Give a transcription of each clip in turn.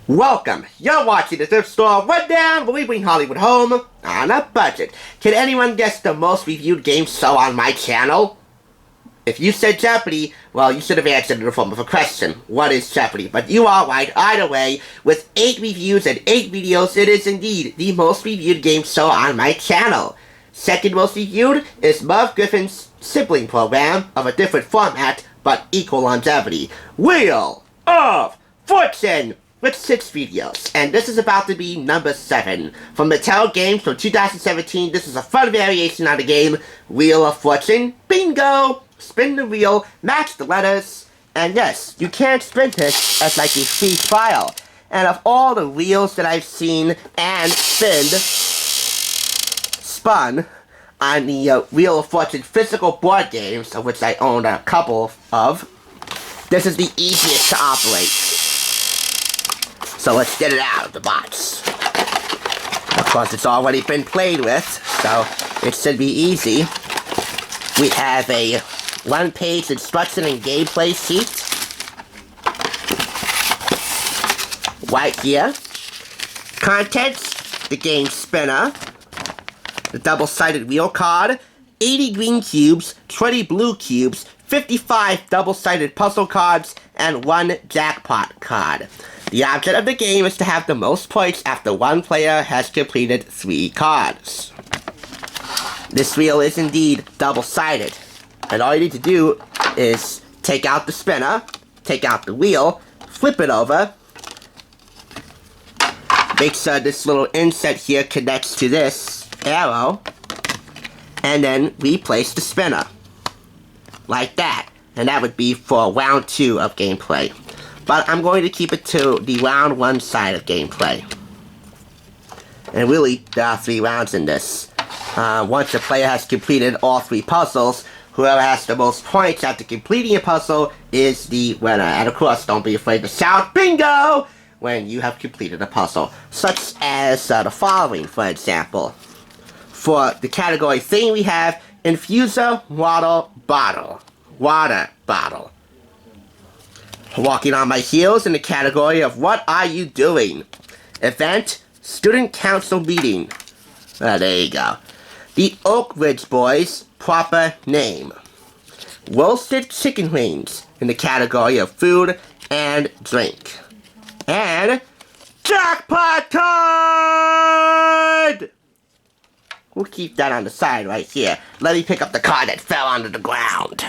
Welcome! You're watching the Thrift Store Rundown, where we bring Hollywood home on a budget. Can anyone guess the most reviewed game show on my channel? If you said Jeopardy, well, you should have answered in the form of a question. What is Jeopardy? But you are right either way. With 8 reviews and 8 videos, it is indeed the most reviewed game show on my channel. Second most reviewed is Merv Griffin's sibling program of a different format, but equal longevity. Wheel of Fortune! With 6 videos, and this is about to be number 7. From Mattel games from 2017, this is a fun variation on the game Wheel of Fortune. Bingo! Spin the wheel, match the letters, and yes, you can spin this as like a free trial. And of all the wheels that I've seen and spun on the Wheel of Fortune physical board games, of which I own a couple of, this is the easiest to operate. So let's get it out of the box. Of course, it's already been played with, so it should be easy. We have a one-page instruction and gameplay sheet. Right here. Contents, the game spinner, the double-sided wheel card, 80 green cubes, 20 blue cubes, 55 double-sided puzzle cards, and 1 jackpot card. The object of the game is to have the most points after one player has completed 3 cards. This wheel is indeed double-sided, and all you need to do is take out the spinner, take out the wheel, flip it over, make sure this little inset here connects to this arrow, and then replace the spinner. Like that. And that would be for round 2 of gameplay. But I'm going to keep it to the round 1 side of gameplay. And really, there are 3 rounds in this. Once the player has completed all 3 puzzles, whoever has the most points after completing a puzzle is the winner. And of course, don't be afraid to shout bingo when you have completed a puzzle. Such as the following, for example. For the category thing, we have infuser, water, bottle. Water bottle. Walking on my heels in the category of what are you doing? Event, student council meeting. There you go. The Oak Ridge Boys, proper name. Roasted chicken wings in the category of food and drink. And jackpot card! We'll keep that on the side right here. Let me pick up the card that fell onto the ground.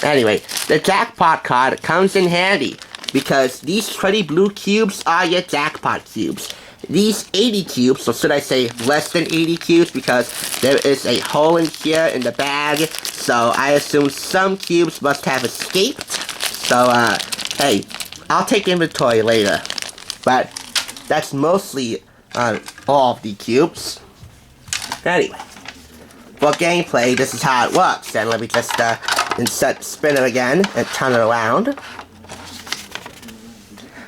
Anyway, the jackpot card comes in handy because these 20 blue cubes are your jackpot cubes. These 80 cubes, or should I say less than 80 cubes, because there is a hole in here in the bag, so I assume some cubes must have escaped. So, hey, I'll take inventory later. But that's mostly all of the cubes. Anyway, for gameplay, this is how it works. And let me just insert the spinner again and turn it around.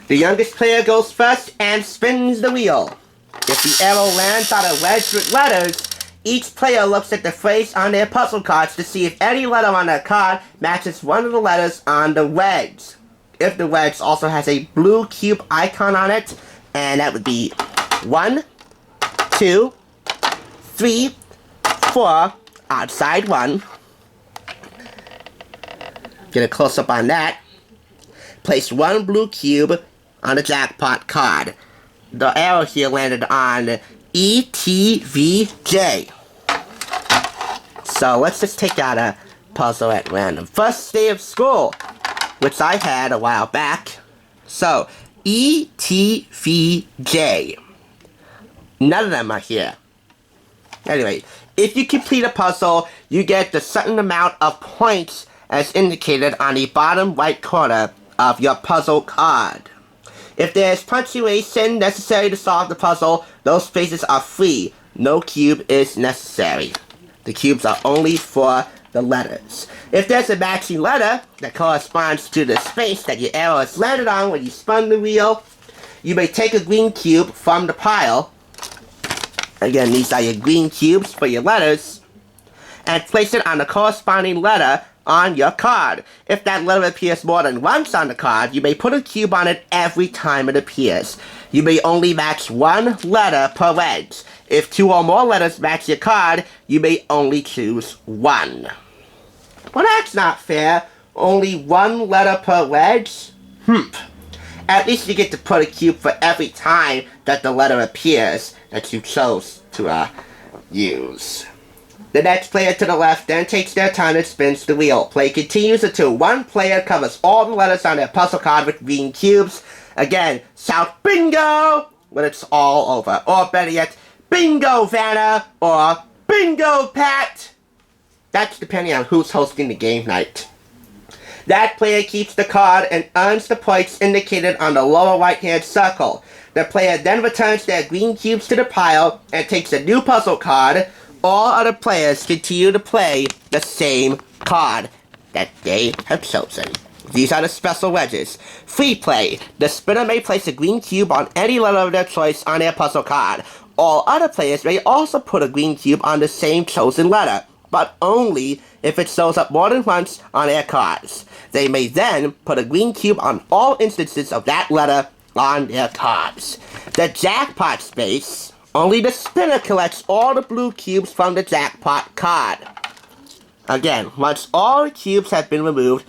The youngest player goes first and spins the wheel. If the arrow lands on a wedge with letters, each player looks at the phrase on their puzzle cards to see if any letter on their card matches one of the letters on the wedge. If the wedge also has a blue cube icon on it, and that would be 1, 2, 3, 4, outside 1. Get a close-up on that. Place 1 blue cube on the jackpot card. The arrow here landed on ETVJ. So let's just take out a puzzle at random. First day of school, which I had a while back. So, ETVJ. None of them are here. Anyway, if you complete a puzzle, you get the certain amount of points as indicated on the bottom right corner of your puzzle card. If there is punctuation necessary to solve the puzzle, those spaces are free. No cube is necessary. The cubes are only for the letters. If there's a matching letter that corresponds to the space that your arrow has landed on when you spun the wheel, you may take a green cube from the pile. Again, these are your green cubes for your letters, and place it on the corresponding letter on your card. If that letter appears more than once on the card, you may put a cube on it every time it appears. You may only match one letter per wedge. If 2 or more letters match your card, you may only choose one. Well, that's not fair. Only one letter per wedge? At least you get to put a cube for every time that the letter appears that you chose to use. The next player to the left then takes their turn and spins the wheel. Play continues until one player covers all the letters on their puzzle card with green cubes. Again, shout bingo when it's all over. Or better yet, bingo Vanna or bingo Pat. That's depending on who's hosting the game night. That player keeps the card and earns the points indicated on the lower right-hand circle. The player then returns their green cubes to the pile and takes a new puzzle card. All other players continue to play the same card that they have chosen. These are the special wedges. Free play. The spinner may place a green cube on any letter of their choice on their puzzle card. All other players may also put a green cube on the same chosen letter, but only if it shows up more than once on their cards. They may then put a green cube on all instances of that letter on their cards. The jackpot space, only the spinner collects all the blue cubes from the jackpot card. Again, once all the cubes have been removed,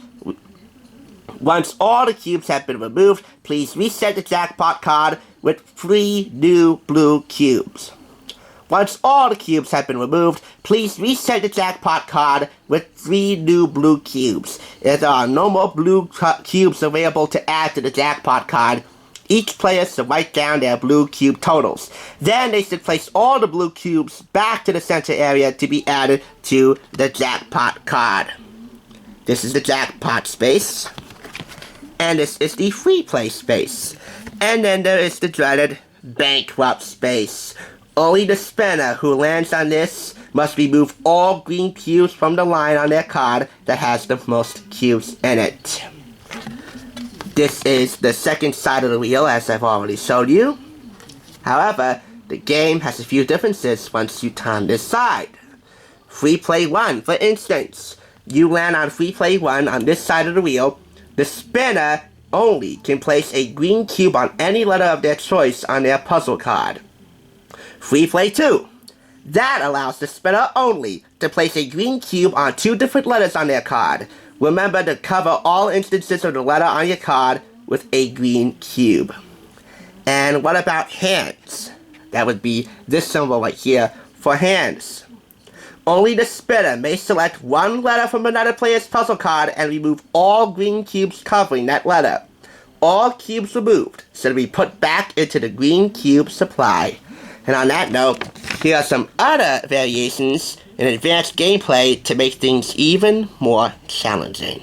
please reset the jackpot card with 3 new blue cubes. Once all the cubes have been removed, please reset the jackpot card with 3 new blue cubes. If there are no more blue cubes available to add to the jackpot card, each player should write down their blue cube totals. Then they should place all the blue cubes back to the center area to be added to the jackpot card. This is the jackpot space. And this is the free play space. And then there is the dreaded bankrupt space. Only the spinner who lands on this must remove all green cubes from the line on their card that has the most cubes in it. This is the second side of the wheel, as I've already showed you. However, the game has a few differences once you turn this side. Free play 1, for instance. You land on free play 1 on this side of the wheel. The spinner only can place a green cube on any letter of their choice on their puzzle card. Free play 2. That allows the spinner only to place a green cube on 2 different letters on their card. Remember to cover all instances of the letter on your card with a green cube. And what about hands? That would be this symbol right here for hands. Only the spinner may select one letter from another player's puzzle card and remove all green cubes covering that letter. All cubes removed should be put back into the green cube supply. And on that note, here are some other variations in advanced gameplay to make things even more challenging.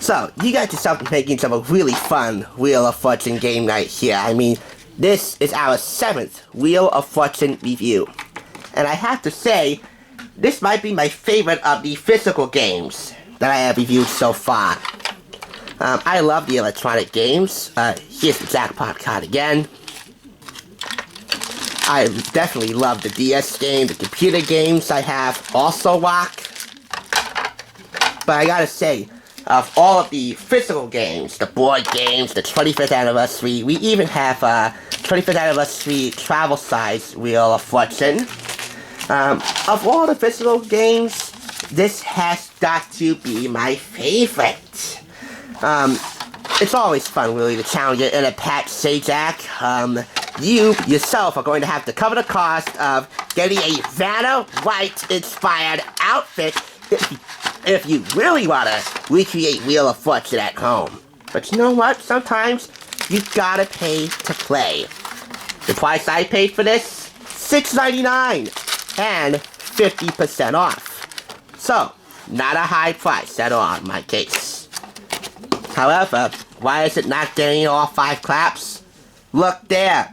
So, you got yourself making some really fun Wheel of Fortune game night here. I mean, this is our 7th Wheel of Fortune review. And I have to say, this might be my favorite of the physical games that I have reviewed so far. I love the electronic games. Here's the jackpot card again. I definitely love the DS game. The computer games I have also rock. But I gotta say, of all of the physical games, the board games, the 25th anniversary, we even have 25th anniversary travel size Wheel of Fortune. Of all the physical games, this has got to be my favorite. It's always fun, really, to challenge your inner Pat Sajak. You, yourself, are going to have to cover the cost of getting a Vanna White-inspired outfit if you really want to recreate Wheel of Fortune at home. But you know what? Sometimes you gotta pay to play. The price I paid for this? $6.99 and 50% off. So, not a high price at all in my case. However, why is it not getting all 5 claps? Look there.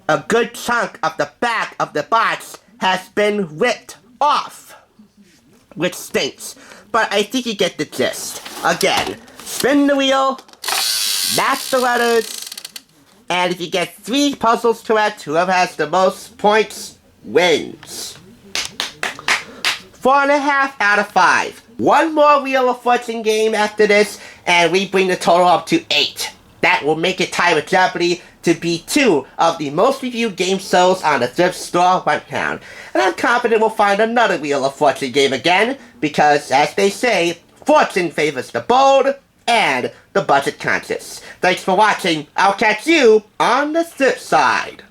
A good chunk of the back of the box has been ripped off. Which stinks. But I think you get the gist. Again, spin the wheel, match the letters, and if you get 3 puzzles correct, whoever has the most points wins. 4.5 out of 5. One more Wheel of Fortune game after this, and we bring the total up to 8. That will make it tie with Jeopardy to be 2 of the most reviewed game shows on the Thrift Store Rundown. And I'm confident we'll find another Wheel of Fortune game again, because, as they say, fortune favors the bold and the budget conscious. Thanks for watching. I'll catch you on the flip side.